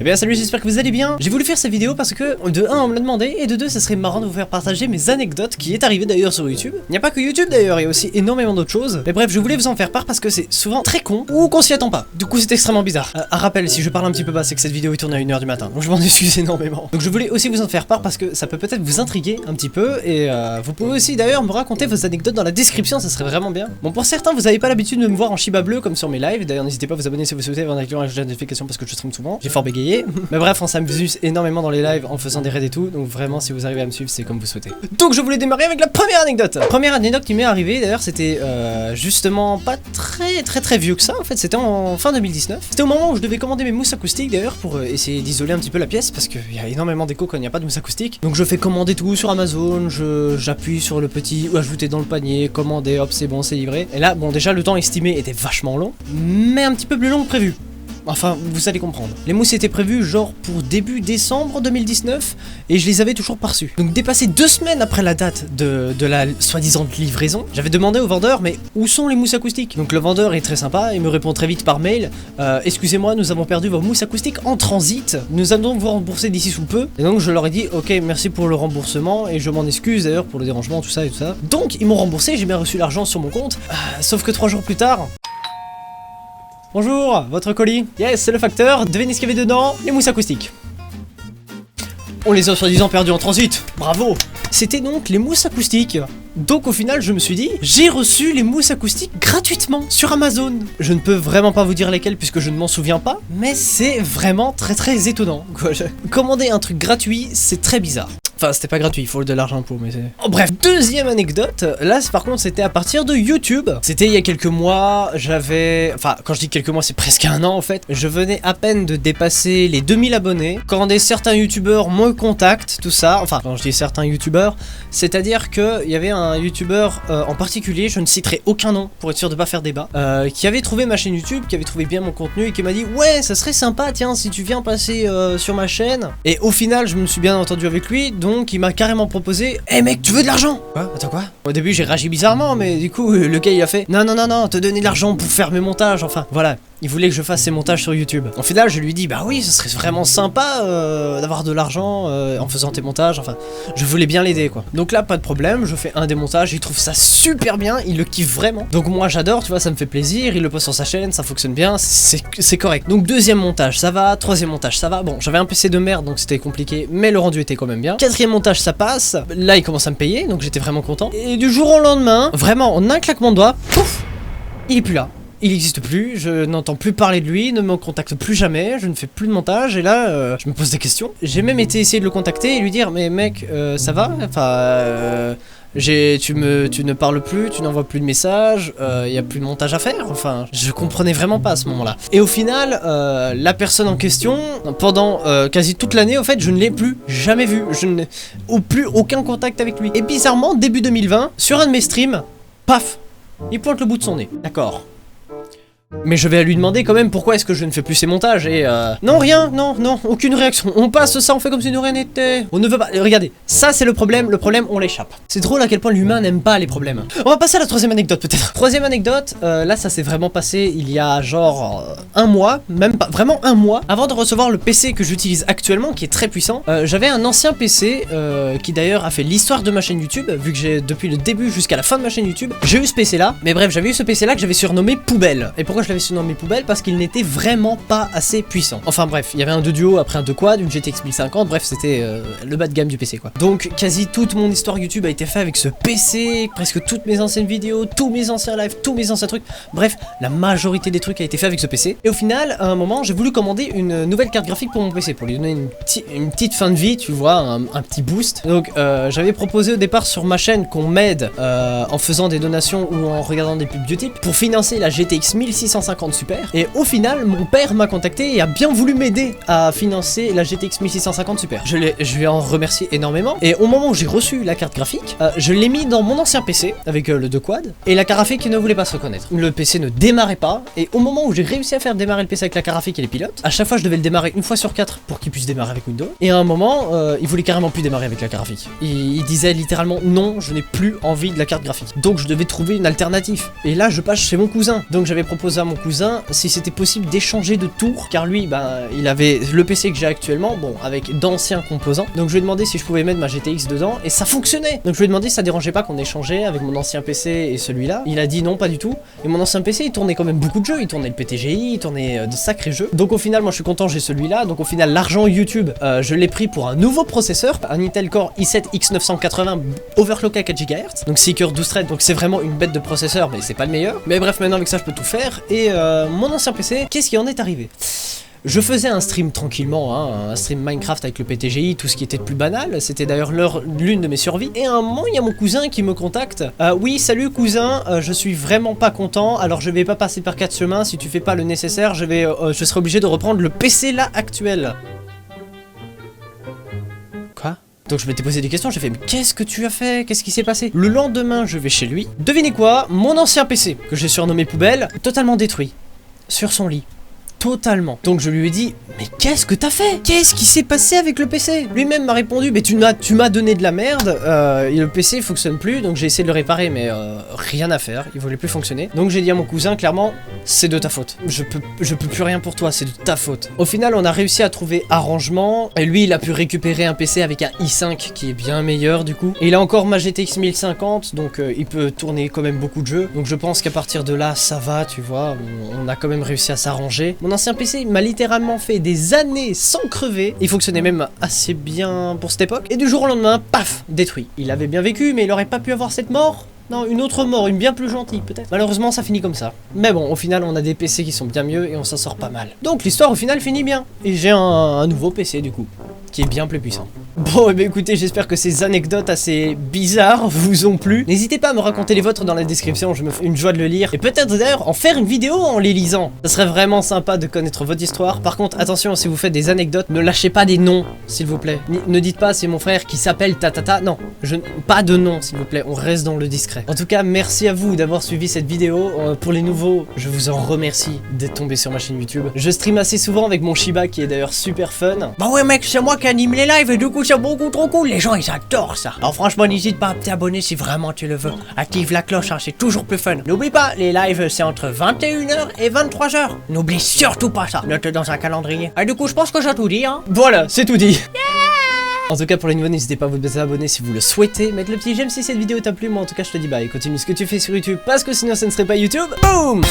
Eh bien salut, j'espère que vous allez bien. J'ai voulu faire cette vidéo parce que de 1 on me l'a demandé et de 2 ça serait marrant de vous faire partager mes anecdotes qui est arrivé d'ailleurs sur YouTube. Il n'y a pas que YouTube d'ailleurs, il y a aussi énormément d'autres choses. Mais bref, je voulais vous en faire part parce que c'est souvent très con ou qu'on s'y attend pas. Du coup c'est extrêmement bizarre. Un rappel, si je parle un petit peu bas, c'est que cette vidéo est tournée à 1 h du matin. Donc je m'en excuse énormément. Donc je voulais aussi vous en faire part parce que ça peut peut-être vous intriguer un petit peu. Et vous pouvez aussi d'ailleurs me raconter vos anecdotes dans la description, ça serait vraiment bien. Bon, pour certains vous avez pas l'habitude de me voir en Shiba bleu comme sur mes lives. D'ailleurs n'hésitez pas à vous abonner si vous souhaitez en activant la notification parce que je stream souvent. J'ai fort bégayé. Mais bref, on s'amuse énormément dans les lives en faisant des raids et tout. Donc vraiment, si vous arrivez à me suivre, c'est comme vous souhaitez. Donc je voulais démarrer avec la première anecdote. Première anecdote qui m'est arrivée, d'ailleurs, c'était justement pas très vieux que ça. En fait, c'était en fin 2019. C'était au moment où je devais commander mes mousses acoustiques d'ailleurs pour essayer d'isoler un petit peu la pièce parce qu'il y a énormément d'écho quand il n'y a pas de mousse acoustique. Donc je fais commander tout sur Amazon. J'appuie sur le petit ajouter dans le panier, commander, hop, c'est bon, c'est livré. Et là, bon, déjà le temps estimé était vachement long, mais un petit peu plus long que prévu. Enfin, vous allez comprendre. Les mousses étaient prévues genre pour début décembre 2019 et je les avais toujours pas reçues. Donc dépassé 2 semaines après la date de la soi-disant livraison, j'avais demandé au vendeur mais où sont les mousses acoustiques? Donc le vendeur est très sympa, il me répond très vite par mail. Excusez-moi, nous avons perdu vos mousses acoustiques en transit. Nous allons vous rembourser d'ici sous peu. Et donc je leur ai dit ok, merci pour le remboursement et je m'en excuse d'ailleurs pour le dérangement, tout ça et tout ça. Donc ils m'ont remboursé, j'ai bien reçu l'argent sur mon compte. Sauf que 3 jours plus tard... Bonjour, votre colis. Yes, c'est le facteur. Devinez ce qu'il y avait dedans? Les mousses acoustiques. On les a soi-disant perdues en transit. Bravo. C'était donc les mousses acoustiques. Donc au final, je me suis dit, j'ai reçu les mousses acoustiques gratuitement sur Amazon. Je ne peux vraiment pas vous dire lesquelles puisque je ne m'en souviens pas, mais c'est vraiment très étonnant. Commander un truc gratuit, c'est très bizarre. Enfin, c'était pas gratuit, il faut de l'argent pour, mais c'est... Oh, bref, deuxième anecdote, là, par contre, c'était à partir de YouTube. C'était il y a quelques mois, j'avais... Enfin, quand je dis quelques mois, c'est presque 1 an, en fait. Je venais à peine de dépasser les 2000 abonnés. Quand certains YouTubeurs me contactent, tout ça... Enfin, quand je dis certains YouTubeurs, c'est-à-dire qu'il y avait un YouTubeur en particulier, je ne citerai aucun nom, pour être sûr de pas faire débat, qui avait trouvé ma chaîne YouTube, qui avait trouvé bien mon contenu, et qui m'a dit « Ouais, ça serait sympa, tiens, si tu viens passer sur ma chaîne. » Et au final, je me suis bien entendu avec lui, donc il m'a carrément proposé « Hey mec, tu veux de l'argent ?» Quoi? Attends quoi? Au début j'ai réagi bizarrement, mais du coup le gars il a fait « Non, te donner de l'argent pour faire mes montages, enfin voilà. » Il voulait que je fasse ses montages sur YouTube. Au final, je lui dis bah oui, ce serait vraiment sympa d'avoir de l'argent en faisant tes montages. Enfin, je voulais bien l'aider quoi. Donc là, pas de problème, je fais un des montages, il trouve ça super bien, il le kiffe vraiment. Donc moi j'adore, tu vois, ça me fait plaisir, il le poste sur sa chaîne, ça fonctionne bien, c'est correct. Donc deuxième montage, ça va, troisième montage, ça va. Bon, j'avais un PC de merde, donc c'était compliqué, mais le rendu était quand même bien. Quatrième montage, ça passe. Là, il commence à me payer, donc j'étais vraiment content. Et du jour au lendemain, vraiment en un claquement de doigts, pouf, il est plus là. Il n'existe plus, je n'entends plus parler de lui, ne me contacte plus jamais, je ne fais plus de montage et là je me pose des questions. J'ai même essayé de le contacter et lui dire mais mec ça va? Enfin tu ne parles plus, tu n'envoies plus de messages, il n'y a plus de montage à faire, enfin je comprenais vraiment pas à ce moment là. Et au final la personne en question pendant quasi toute l'année en fait je ne l'ai plus jamais vu, je n'ai plus aucun contact avec lui. Et bizarrement début 2020 sur un de mes streams, paf, il pointe le bout de son nez. D'accord. Mais je vais lui demander quand même pourquoi est-ce que je ne fais plus ces montages et non rien, non, aucune réaction, on passe ça, on fait comme si de rien n'était. On ne veut pas, regardez, ça c'est le problème on l'échappe. C'est drôle à quel point l'humain n'aime pas les problèmes. On va passer à la troisième anecdote peut-être. Troisième anecdote, là ça s'est vraiment passé il y a genre 1 mois, même pas, vraiment 1 mois, avant de recevoir le PC que j'utilise actuellement qui est très puissant. J'avais un ancien PC qui d'ailleurs a fait l'histoire de ma chaîne YouTube, vu que j'ai depuis le début jusqu'à la fin de ma chaîne YouTube, j'ai eu ce PC là, mais bref j'avais eu ce PC là que j'avais surnommé Poubelle. Et pourquoi je l'avais surnommé Poubelle? Parce qu'il n'était vraiment pas assez puissant. Enfin bref, il y avait un 2 duo, après un 2 quad, une GTX 1050, bref c'était le bas de gamme du PC quoi. Donc quasi toute mon histoire YouTube a été faite avec ce PC, presque toutes mes anciennes vidéos, tous mes anciens lives, tous mes anciens trucs, bref, la majorité des trucs a été fait avec ce PC. Et au final, à un moment, j'ai voulu commander une nouvelle carte graphique pour mon PC, pour lui donner une petite fin de vie, tu vois, un petit boost. Donc j'avais proposé au départ sur ma chaîne qu'on m'aide en faisant des donations ou en regardant des pubs Utip pour financer la GTX 1650 Super. Et au final, mon père m'a contacté et a bien voulu m'aider à financer la GTX 1650 Super. Je lui en remercie énormément. Et au moment où j'ai reçu la carte graphique, je l'ai mis dans mon ancien PC avec le 2 quad. Et la carte graphique ne voulait pas se reconnaître. Le PC ne démarrait pas. Et au moment où j'ai réussi à faire démarrer le PC avec la carte graphique et les pilotes, à chaque fois je devais le démarrer 1 fois sur 4 pour qu'il puisse démarrer avec Windows. Et à un moment, il voulait carrément plus démarrer avec la carte graphique. Il disait littéralement non, je n'ai plus envie de la carte graphique. Donc je devais trouver une alternative. Et là, je passe chez mon cousin. Donc j'avais proposé proposé à mon cousin si c'était possible d'échanger de tour, car lui, ben, il avait le PC que j'ai actuellement, bon, avec d'anciens composants. Donc je lui ai demandé si je pouvais mettre ma GTX dedans, et ça fonctionnait. Donc je lui ai demandé si ça dérangeait pas qu'on échangeait avec mon ancien PC et celui-là. Il a dit non, pas du tout. Et mon ancien PC, il tournait quand même beaucoup de jeux. Il tournait le PTGI, il tournait de sacrés jeux. Donc au final, moi je suis content, j'ai celui-là. Donc au final, l'argent YouTube, je l'ai pris pour un nouveau processeur, un Intel Core i7-X980 overclocké à 4 GHz. Donc 6 cœurs 12 threads, donc c'est vraiment une bête de processeur, mais c'est pas le meilleur. Mais bref, maintenant avec ça, je peux tout faire. Et mon ancien PC, qu'est-ce qui en est arrivé? Je faisais un stream tranquillement, hein, un stream Minecraft avec le PTGI, tout ce qui était de plus banal, c'était d'ailleurs l'une de mes survies. Et à un moment, il y a mon cousin qui me contacte. Oui, salut cousin, je suis vraiment pas content, alors je vais pas passer par 4 chemins, si tu fais pas le nécessaire, je serai obligé de reprendre le PC là actuel. Quoi? Donc je m'étais posé des questions, j'ai fait mais qu'est-ce que tu as fait? Qu'est-ce qui s'est passé? Le lendemain, je vais chez lui. Devinez quoi? Mon ancien PC, que j'ai surnommé poubelle, totalement détruit. Sur son lit. Totalement. Donc je lui ai dit, mais qu'est-ce que t'as fait? Qu'est-ce qui s'est passé avec le PC? Lui-même m'a répondu, mais tu m'as donné de la merde, et le PC fonctionne plus, donc j'ai essayé de le réparer, mais rien à faire, il voulait plus fonctionner. Donc j'ai dit à mon cousin, clairement, c'est de ta faute. Je peux plus rien pour toi, c'est de ta faute. Au final, on a réussi à trouver arrangement, et lui, il a pu récupérer un PC avec un i5 qui est bien meilleur du coup. Et il a encore ma GTX 1050, donc il peut tourner quand même beaucoup de jeux. Donc je pense qu'à partir de là, ça va, tu vois, on a quand même réussi à s'arranger. Mon ancien PC m'a littéralement fait des années sans crever. Il fonctionnait même assez bien pour cette époque. Et du jour au lendemain, paf, détruit. Il avait bien vécu, mais il aurait pas pu avoir cette mort. Non, une autre mort, une bien plus gentille peut-être. Malheureusement, ça finit comme ça. Mais bon, au final, on a des PC qui sont bien mieux et on s'en sort pas mal. Donc l'histoire au final finit bien. Et j'ai un nouveau PC du coup, qui est bien plus puissant. Bon, et bien écoutez, j'espère que ces anecdotes assez bizarres vous ont plu. N'hésitez pas à me raconter les vôtres dans la description, je me fais une joie de le lire. Et peut-être d'ailleurs en faire une vidéo en les lisant. Ça serait vraiment sympa de connaître votre histoire. Par contre, attention, si vous faites des anecdotes, ne lâchez pas des noms, s'il vous plaît. Ne dites pas c'est mon frère qui s'appelle tatata. Non, pas de nom, s'il vous plaît, on reste dans le discret. En tout cas, merci à vous d'avoir suivi cette vidéo. Pour les nouveaux, je vous en remercie d'être tombé sur ma chaîne YouTube. Je stream assez souvent avec mon Shiba qui est d'ailleurs super fun. Bah ouais mec, c'est moi qui anime les lives et du coup c'est beaucoup trop cool. Les gens ils adorent ça. Alors franchement, n'hésite pas à t'abonner si vraiment tu le veux. Active la cloche, hein, c'est toujours plus fun. N'oublie pas, les lives c'est entre 21h et 23h. N'oublie surtout pas ça. Note dans un calendrier. Et du coup, je pense que j'ai tout dit, hein. Voilà, c'est tout dit. En tout cas pour les nouveaux, n'hésitez pas à vous abonner si vous le souhaitez, mettre le petit j'aime si cette vidéo t'a plu. Moi en tout cas je te dis bye, continue ce que tu fais sur YouTube parce que sinon ça ne serait pas YouTube. Boom.